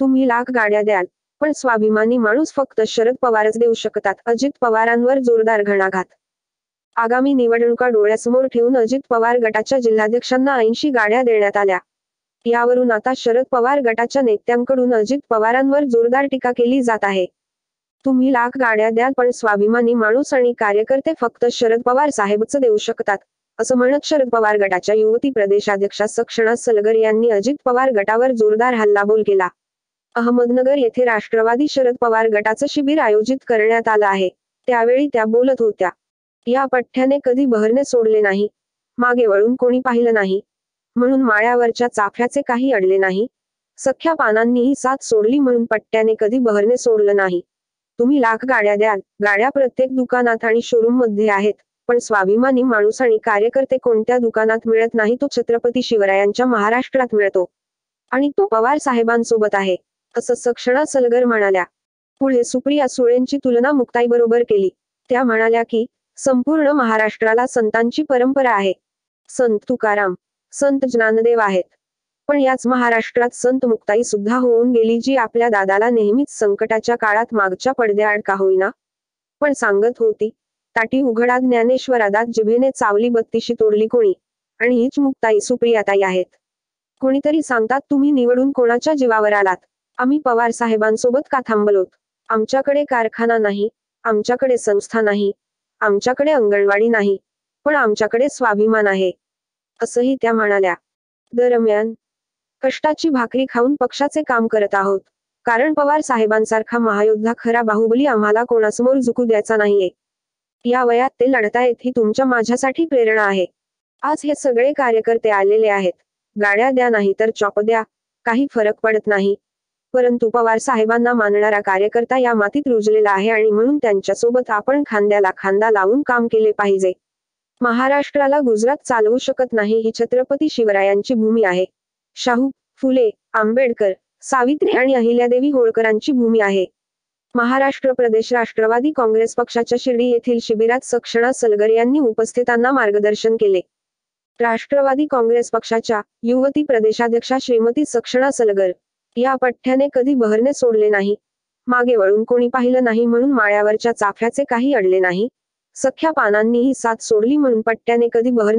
तुम्ही लाख गाड्या द्याल, पण स्वाभिमानी माणूस फक्त शरद पवारच देऊ शकतात. अजित पवारांवर जोरदार घणाघात. आगामी निवडणुका डोळ्यासमोर ठेवून अजित पवार गटाच्या जिल्हाध्यक्षांना 80 गाड्या देण्यात आल्या. यावरून आता शरद पवार गटाच्या नेत्यांकडून अजित पवारांवर जोरदार टीका केली जात आहे. तुम्ही लाख गाड्या द्याल, पण स्वाभिमानी माणूस आणि कार्यकर्ते फक्त शरद पवार साहेबच देऊ शकतात, असं म्हणत शरद पवार गटाच्या युवती प्रदेशाध्यक्षा सक्षणा सलगर यांनी अजित पवार गटावर जोरदार हल्लाबोल केला. अहमदनगर येथे राष्ट्रवादी शरद पवार गटाचं शिबिर आयोजित करण्यात आलं आहे. त्यावेळी त्या बोलत होत्या. या पठ्ठ्याने कधी बहरणे सोडले नाही, मागे वळून कोणी पाहिलं नाही, म्हणून माळ्यावरच्या चाफ्याचे काही अडले नाही. सख्या पानांनीही साथ सोडली म्हणून पठ्ठ्याने कधी बहरणे सोडलं नाही. तुम्ही लाख गाड्या द्याल, गाड्या प्रत्येक दुकानात आणि शोरूम मध्ये आहेत, पण स्वाभिमानी माणूस आणि कार्यकर्ते कोणत्या दुकानात मिळत नाही, तो छत्रपती शिवरायांच्या महाराष्ट्रात मिळतो, आणि तो पवार साहेबांसोबत आहे, असं सक्षणा सलगर म्हणाल्या. पुढे सुप्रिया सुळेंची तुलना मुक्ताईबरोबर केली. त्या म्हणाल्या की संपूर्ण महाराष्ट्राला संतांची परंपरा आहे. संत तुकाराम, संत ज्ञानदेव आहेत, पण याच महाराष्ट्रात संत मुक्ताई सुद्धा होऊन गेली, जी आपल्या दादाला नेहमीच संकटाच्या काळात मागच्या पडद्याआड का होईना पण सांगत होती. ताटी उघडा ज्ञानेश्वरादात जिभेने चावली बत्तीशी तोडली कोणी, आणि हीच मुक्ताई सुप्रियाताई आहेत. कोणीतरी सांगतात तुम्ही निवडून कोणाच्या जीवावर आलात. आम्ही पवार साहेबांसोबत का थांबलोत. आमच्याकडे कारखाना नाही, आमच्याकडे संस्था नाही, आमच्याकडे अंगणवाडी नाही, पण आमच्याकडे स्वाभिमान आहे, असंही त्या म्हणाल्या. दरम्यान कष्टाची भाकरी खाऊन पक्षाचे काम करत आहोत, कारण पवार साहेबांसारखा महायोद्धा खरा बाहुबली आम्हाला कोणासमोर झुकू द्यायचा नाहीये. या वयात ते लढतायत ही तुमच्या माझ्यासाठी प्रेरणा आहे. आज हे सगळे कार्यकर्ते आलेले आहेत. गाड्या द्या नाही तर चॉप द्या, काही फरक पडत नाही, परंतु पवार साहेबांना मानणारा कार्यकर्ता या मातीत रुजलेला आहे, आणि म्हणून त्यांच्यासोबत आपण खांद्याला खांदा लावून काम केले पाहिजे. महाराष्ट्राला गुजरात चालवू शकत नाही, ही छत्रपती शिवरायांची भूमी आहे. शाहू, फुले, आंबेडकर, सावित्री आणि अहिल्यादेवी होळकरांची भूमी आहे. महाराष्ट्र प्रदेश राष्ट्रवादी काँग्रेस पक्षाच्या शिर्डी येथील शिबिरात सक्षणा सलगर यांनी उपस्थितांना मार्गदर्शन केले. राष्ट्रवादी काँग्रेस पक्षाच्या युवती प्रदेशाध्यक्षा श्रीमती सक्षणा सलगर या पठ्ठ्याने कधी बहरणे सोडले नाही, मागे वळून कोणी पाहिलं नाही, म्हणून माळ्यावरच्या चाफ्याचे काही अडले नाही. सख्या पानांनीही साथ सोडली म्हणून पठ्ठ्याने कधी बहरणे